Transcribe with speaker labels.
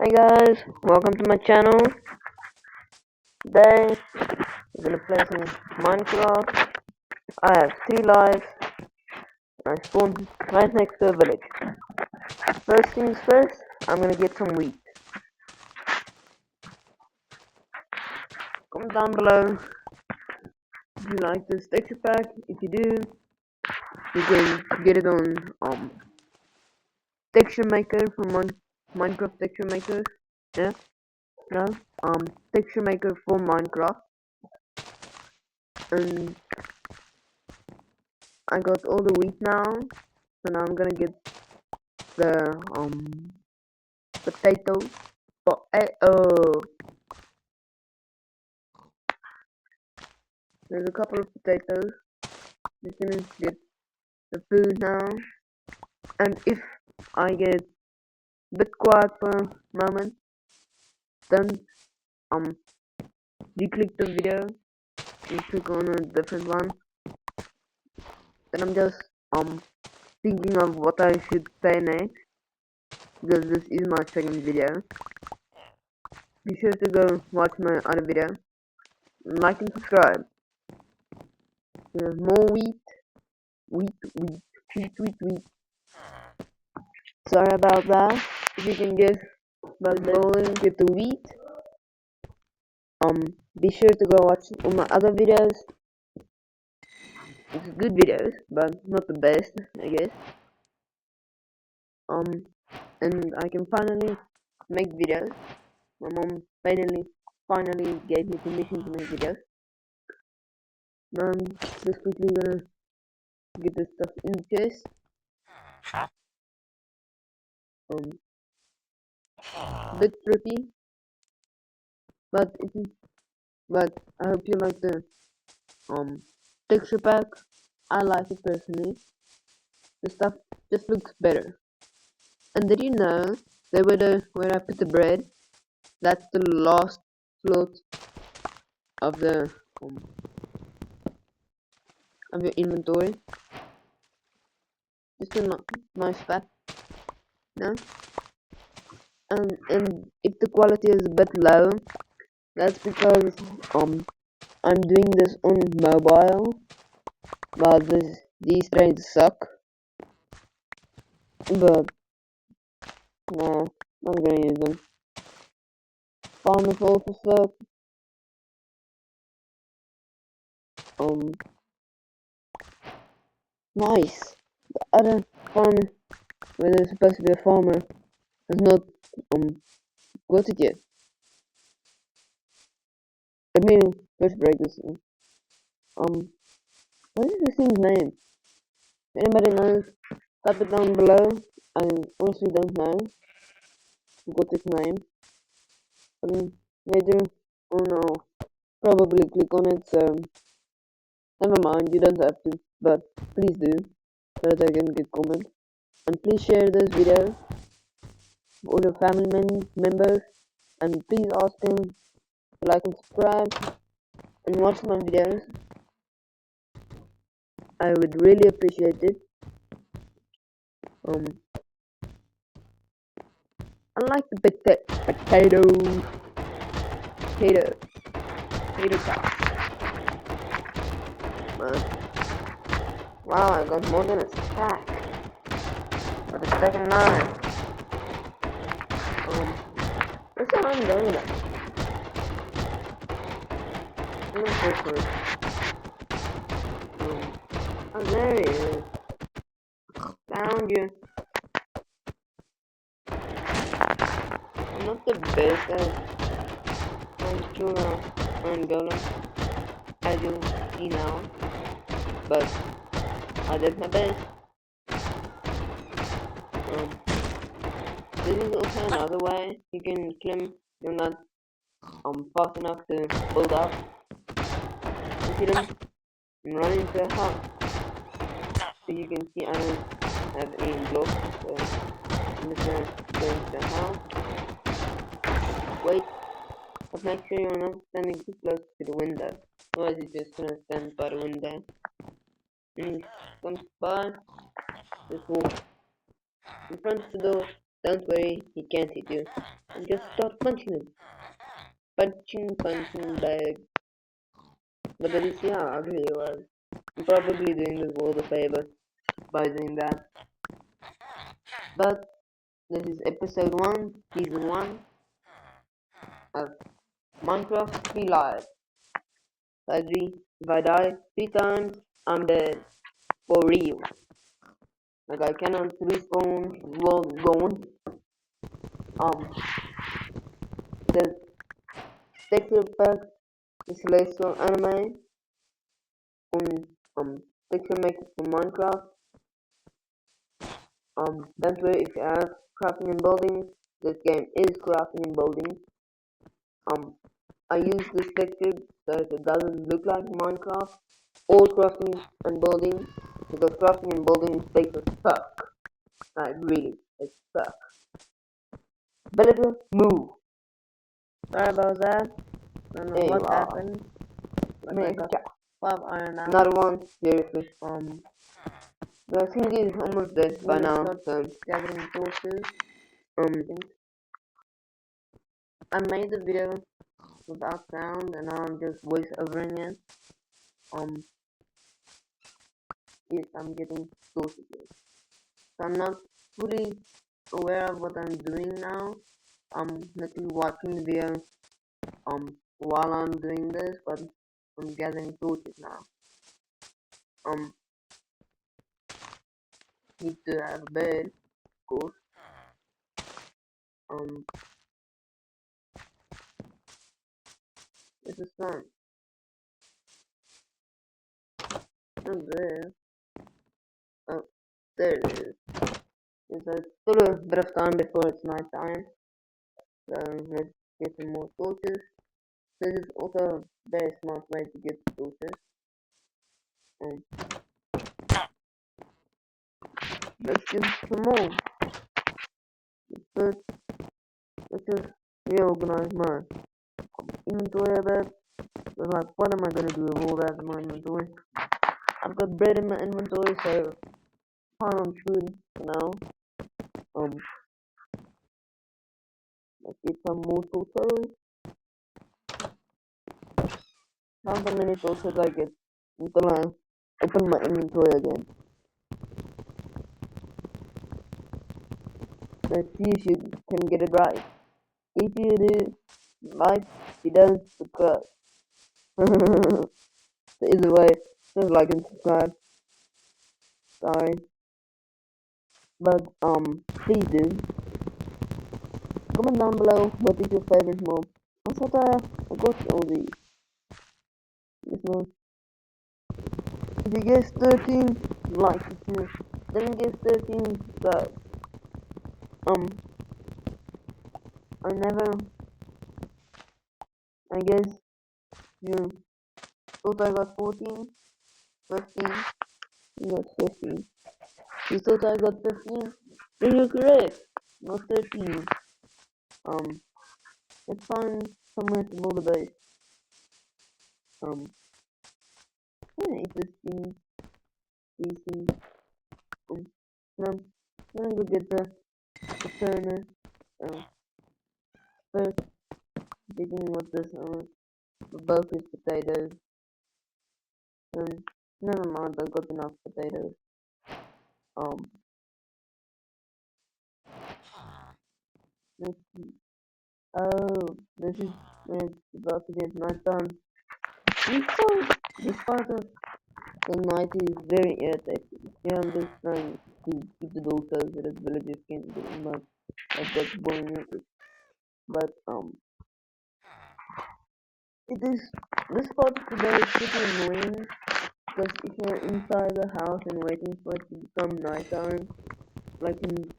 Speaker 1: Hi guys, welcome to my channel. Today we're gonna play some Minecraft. I have 3 lives and I spawned right next to a village. First things first, I'm gonna get some wheat. Comment down below if you like this texture pack. If you do, you can get it on Texture Maker from Minecraft Texture Maker. Yeah, no, Texture Maker for Minecraft. And I got all the wheat now, so now I'm gonna get the potato. Oh, there's a couple of potatoes. Just gonna get the food now. And if I get a bit quiet for a moment, then um you click the video, you click on a different one. Then I'm just thinking of what I should say next because this is my second video. Be sure to go watch my other video, like and subscribe. There's more wheat, wheat, wheat, wheat, wheat, wheat. Sorry about that. If you can guess by the golden get the wheat, be sure to go watch all my other videos. It's good videos, but not the best, I guess. Um, and I can finally make videos. My mom finally gave me permission to make videos. Now I'm just quickly gonna get this stuff in the chest. Um, a bit trippy, but but I hope you like the texture pack. I like it personally. The stuff just looks better. And did you know that where I put the bread, that's the last slot of the um, of your inventory? Just a nice fact, no? And if the quality is a bit low, that's because I'm doing this on mobile, but these trains suck. But nah, not gonna use them. Farmers also suck. Um, nice. The other farm where there's supposed to be a farmer has not got it yet. Let me first break this. What is this thing's name? If anybody knows, type it down below. I honestly don't know what its name. Later, oh no, probably click on it. So never mind, you don't have to, but please do, so that I can get comments. And please share this video with all your family members. And please ask them to like and subscribe and watch my videos. I would really appreciate it. Um, I like the potato, potato sauce. Wow, I got more than a stack for the second night. That's how I'm doing it. I'm gonna search for it. Oh, there he is. Found you. I'm not the best at Manchura and Golem, as you see now, but I did my best. Um, this is also another way you can claim you're not fast enough to build up. If you don't run into a house, so you can see I don't have any blocks, so I'm just gonna go into the house. Wait, but make sure you're not standing too close to the window, otherwise you're just gonna stand by the window. And he comes by, just walk in front of the door, Don't worry, he can't hit you. And just start punching him. Punching back. But at least, yeah, ugly he was. I'm probably doing this world a favor by doing that. But this is episode 1, season 1 of Minecraft Be Live. I agree, if I die 3 times, I'm dead. For real. Like I cannot respawn world gone. Um, the texture pack is Celestial Anime on Pixel Maker for Minecraft. Don't worry if you have crafting and building. This game is crafting and building. I use this texture so it doesn't look like Minecraft or crafting and building because crafting and building takes a suck. Like really, it sucks. Villager, move.
Speaker 2: Sorry about that. I don't know
Speaker 1: There you
Speaker 2: what
Speaker 1: are.
Speaker 2: happened. But I got 5 iron now.
Speaker 1: Another one, seriously. The thing is almost dead by now, so
Speaker 2: gathering resources.
Speaker 1: um
Speaker 2: I made the video without sound and now I'm just voice overing it. Yes, I'm getting resources. So I'm not fully aware of what I'm doing now. I'm literally watching the video while I'm doing this, but I'm gathering resources now. Need to have a bed, of course. This is fun. Not there. Oh, there it is. There's still a bit of time before it's night time. So let's get some more torches. This is also a very smart way to get torches. Let's get some more. Let's just reorganize my inventory a bit. So like, what am I gonna do with all that in my inventory? I've got bread in my inventory, so fine on food for now. Let's get some more torches. How many torches I get until I open my inventory again. Let's see if you can get it right. If you do, like, if you don't, subscribe. Either way, just like and subscribe. Sorry. But, please do. Comment down below what is your favorite mob. Also, I got all these. This one. If you guess 13, like it too. Didn't guess 13, subscribe. I guess you thought I got 14, 15, you got 15. You thought I got 15? Then you're correct. Not 13. Let's find somewhere to build a base. Yeah, interesting. Decent. I'm gonna go get the furnace. First, beginning with this, both is potatoes. Never mind, I got enough potatoes. Let's see. Oh, this is when it's about to get night time. This part of the night is very irritating. Yeah, I'm just trying to keep the door closed so that villagers can't get in, but that's boring it. But it is this part of the day is pretty annoying because if you're inside the house and waiting for it to become nighttime, like in